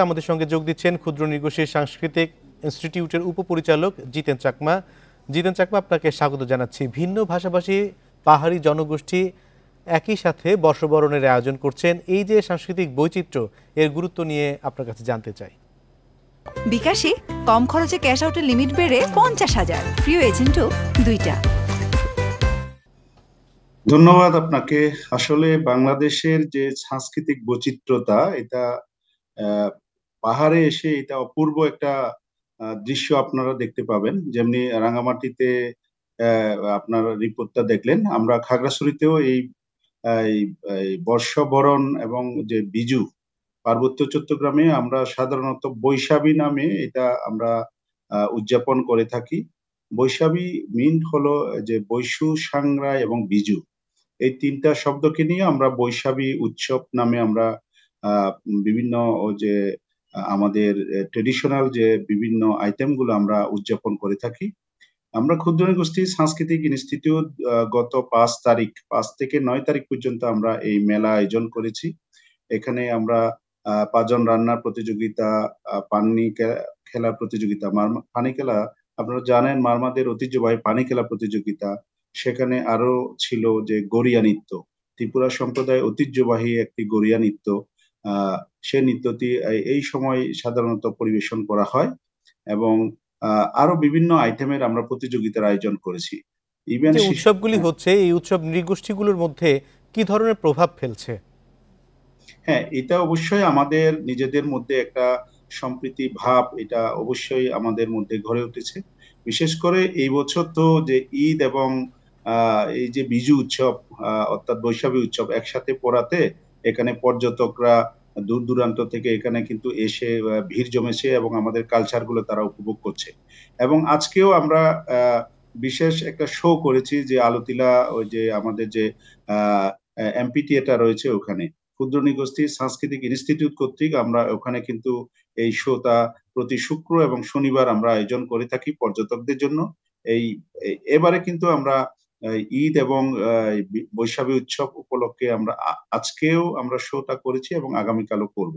আমাদের সঙ্গে যোগ দিচ্ছেন ক্ষুদ্র নৃগোষ্ঠীর সাংস্কৃতিক ইনস্টিটিউটের উপপরিচালক জিতেন চাকমা। জিতেন চাকমা, আপনাকে স্বাগত জানাচ্ছি। ভিন্ন ভাষাভাষী পাহাড়ি জনগোষ্ঠী একই সাথে বর্ষবরণের আয়োজন করছেন, এই যে সাংস্কৃতিক বৈচিত্র্য, এর গুরুত্ব নিয়ে আপনার কাছে জানতে চাই। বিকাশে কম খরচে ক্যাশ আউটের লিমিট বেড়ে 50,000, প্রিয় এজেন্টও 2টা। ধন্যবাদ আপনাকে। আসলে বাংলাদেশের যে সাংস্কৃতিক বৈচিত্র্যতা, এটা পাহাড়ে এসে এটা অপূর্ব একটা দৃশ্য আপনারা দেখতে পাবেন। যেমনি রাঙামাটিতে আপনার রিপোর্টটা দেখলেন, আমরা খাগড়াছড়িতেও এই বর্ষবরণ এবং যে বিজু, পার্বত্য চট্টগ্রামে আমরা সাধারণত বৈশাখী নামে এটা আমরা উদযাপন করে থাকি। বৈশাখী মিন হলো যে বৈশু, সাংরাই এবং বিজু, এই তিনটা শব্দকে নিয়ে আমরা বৈশাখী উৎসব নামে আমরা বিভিন্ন যে আমাদের ট্রেডিশনাল যে বিভিন্ন আইটেমগুলো আমরা উদযাপন করে থাকি। আমরা ক্ষুদ্র নৃগোষ্ঠী সাংস্কৃতিক ইনস্টিটিউট গত 5 থেকে 9 তারিখ পর্যন্ত আমরা এই মেলা আয়োজন করেছি। এখানে আমরা পাঁচজন রান্নার প্রতিযোগিতা, পানি খেলার প্রতিযোগিতা, পানি খেলা আপনারা জানেন মারমাদের ঐতিহ্যবাহী পানি খেলা প্রতিযোগিতা, সেখানে আরো ছিল যে গড়িয়া নৃত্য, ত্রিপুরা সম্প্রদায় ঐতিহ্যবাহী একটি গড়িয়া নৃত্য। সে নৃত্যটি এই সময় সাধারণত পরিবেশন করা হয় এবং আরো বিভিন্ন আইটেমের আমরা প্রতিযোগিতার আয়োজন করেছি। ইভেন যে উৎসবগুলি হচ্ছে, এই উৎসব নৃগোষ্ঠীগুলোর মধ্যে কি ধরনের প্রভাব ফেলছে? হ্যাঁ, এটা অবশ্যই আমাদের নিজেদের মধ্যে একটা সম্প্রীতি ভাব, এটা অবশ্যই আমাদের মধ্যে গড়ে উঠেছে। বিশেষ করে এই বছর তো যে ঈদ এবং এই যে বিজু উৎসব অর্থাৎ বৈশাখী উৎসব একসাথে পড়াতে এখানে পর্যটকরা দূর দূরান্ত থেকে এখানে কিন্তু এসে ভিড় জমেছে এবং আমাদের কালচার গুলো তারা উপভোগ করছে। এবং আজকেও আমরা বিশেষ একটা শো করেছি, যে আলতিলা, ওই যে আমাদের যে এমপি থিয়েটার রয়েছে ওখানে ক্ষুদ্র নৃগোষ্ঠী সাংস্কৃতিক ইনস্টিটিউট কর্তৃক আমরা ওখানে কিন্তু এই শোটা প্রতি শুক্র এবং শনিবার আমরা আয়োজন করে থাকি পর্যটকদের জন্য। এবারে কিন্তু আমরা ঈদ এবং বৈশাখী উৎসব উপলক্ষে আমরা আজকেও আমরা শোটা করেছি এবং আগামীকালও করব।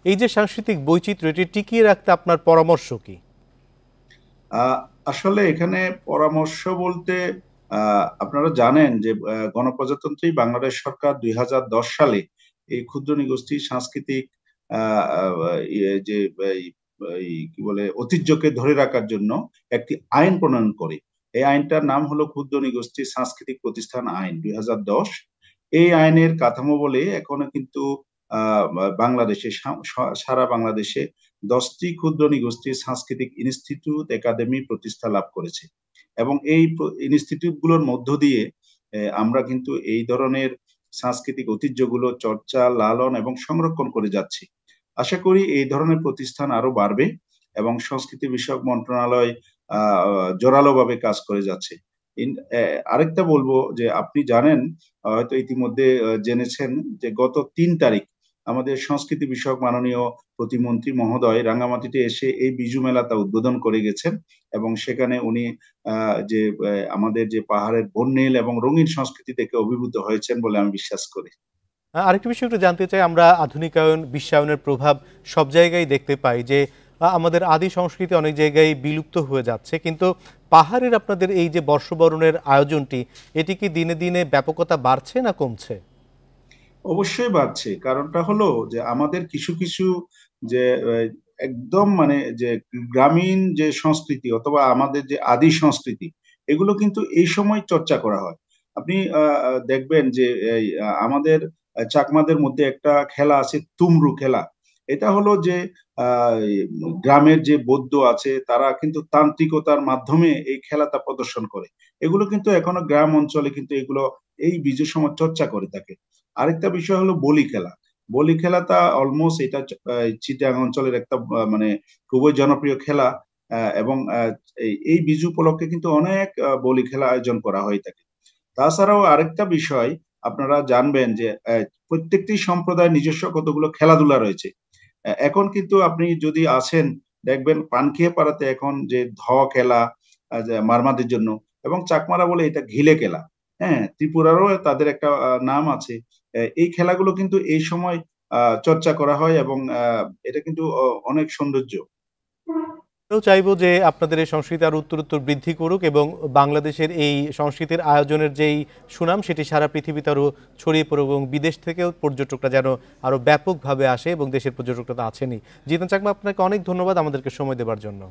এই যে সাংস্কৃতিক বৈচিত্র্য, এটি টিকিয়ে রাখতে আপনার পরামর্শ কি? আসলে এখানে পরামর্শ বলতে আপনারা জানেন যে গণপ্রজাতন্ত্রী বাংলাদেশ সরকার 2010 সালে এই ক্ষুদ্র নৃগোষ্ঠী সাংস্কৃতিক যে কি বলে ঐতিহ্যকে ধরে রাখার জন্য একটি আইন প্রণয়ন করে। এই আইনটার নাম হলো ক্ষুদ্র নৃগোষ্ঠী সাংস্কৃতিক প্রতিষ্ঠান আইন 2010। এই আইনের কাঠামো বলে এখনো কিন্তু বাংলাদেশে, সারা বাংলাদেশে 10টি ক্ষুদ্র নৃগোষ্ঠী সাংস্কৃতিক ইনস্টিটিউট একাডেমি প্রতিষ্ঠা লাভ করেছে এবং এই ইনস্টিটিউট গুলোর মধ্য দিয়ে আমরা কিন্তু এই ধরনের সাংস্কৃতিক ঐতিহ্যগুলো চর্চা, লালন এবং সংরক্ষণ করে যাচ্ছি। আশা করি এই ধরনের প্রতিষ্ঠান আরো বাড়বে এবং সংস্কৃতি বিষয়ক মন্ত্রণালয় জোরালোভাবে কাজ করে যাচ্ছে। আরেকটা বলবো যে আপনি জানেন, হয়তো ইতিমধ্যে জেনেছেন, যে গত 3 তারিখ আমাদের সংস্কৃতি বিষয়ক মাননীয় প্রতিমন্ত্রী মহোদয় রাঙ্গামাটিতে এসে এই বিজু মেলাটা উদ্বোধন করে গেছেন এবং সেখানে উনি যে আমাদের যে পাহাড়ের বর্ণিল এবং রঙিন সংস্কৃতি থেকে অভিভূত হয়েছেন বলে আমি বিশ্বাস করি। আরেকটা বিষয় একটু জানতে চাই, আমরা আধুনিকায়ন, বিশ্বায়নের প্রভাব সব জায়গায় দেখতে পাই, যে আমাদের আদি সংস্কৃতি অনেক জায়গায় বিলুপ্ত হয়ে যাচ্ছে, কিন্তু পাহাড়ের আপনাদের এই যে বর্ষবরণের আয়োজনটি, এটি কি দিনে দিনে ব্যাপকতা বাড়ছে না কমছে? অবশ্যই বাড়ছে। কারণটা হলো যে আমাদের কিছু কিছু যে একদম মানে যে গ্রামীণ যে সংস্কৃতি অথবা আমাদের যে আদি সংস্কৃতি, এগুলো কিন্তু এই সময় চর্চা করা হয়। আপনি দেখবেন যে আমাদের চাকমাদের মধ্যে একটা খেলা আছে, তুমরু খেলা। এটা হলো যে গ্রামের যে বৌদ্ধ আছে তারা কিন্তু তান্ত্রিকতার মাধ্যমে এই খেলাটা প্রদর্শন করে। এগুলো কিন্তু এখনো গ্রাম অঞ্চলে কিন্তু এগুলো এই বিজয় সময় চর্চা করে থাকে। আরেকটা বিষয় হলো বলি খেলা। বলি খেলাটা অলমোস্ট এটা চিটাগাং অঞ্চলের একটা মানে খুবই জনপ্রিয় খেলা এবং এই বিজু উপলক্ষে কিন্তু অনেক বলি খেলা আয়োজন করা হয়ে থাকে। তাছাড়াও আরেকটা বিষয় আপনারা জানবেন যে প্রত্যেকটি সম্প্রদায়ের নিজস্ব কতগুলো খেলাধুলা রয়েছে। এখন কিন্তু আপনি যদি আসেন দেখবেন পানখিয়া পাড়াতে এখন যে ধ খেলা মারমাদের জন্য, এবং চাকমারা বলে এটা ঘিলে খেলা। হ্যাঁ, ত্রিপুরারও তাদের একটা নাম আছে। এই খেলাগুলো কিন্তু এই সময় চর্চা করা হয়, এবং এটা কিন্তু অনেক সৌন্দর্য। চাইবো যে আপনাদের এই সংস্কৃতি আরো উত্তরোত্তর বৃদ্ধি করুক এবং বাংলাদেশের এই সংস্কৃতির আয়োজনের যেই সুনাম সেটি সারা পৃথিবীতে আরো ছড়িয়ে পড়ুক এবং বিদেশ থেকেও পর্যটকরা যেন আরো ব্যাপকভাবে আসে এবং দেশের পর্যটকরা তো আছেনই। জিতেন চাকমা, আপনাকে অনেক ধন্যবাদ আমাদেরকে সময় দেওয়ার জন্য।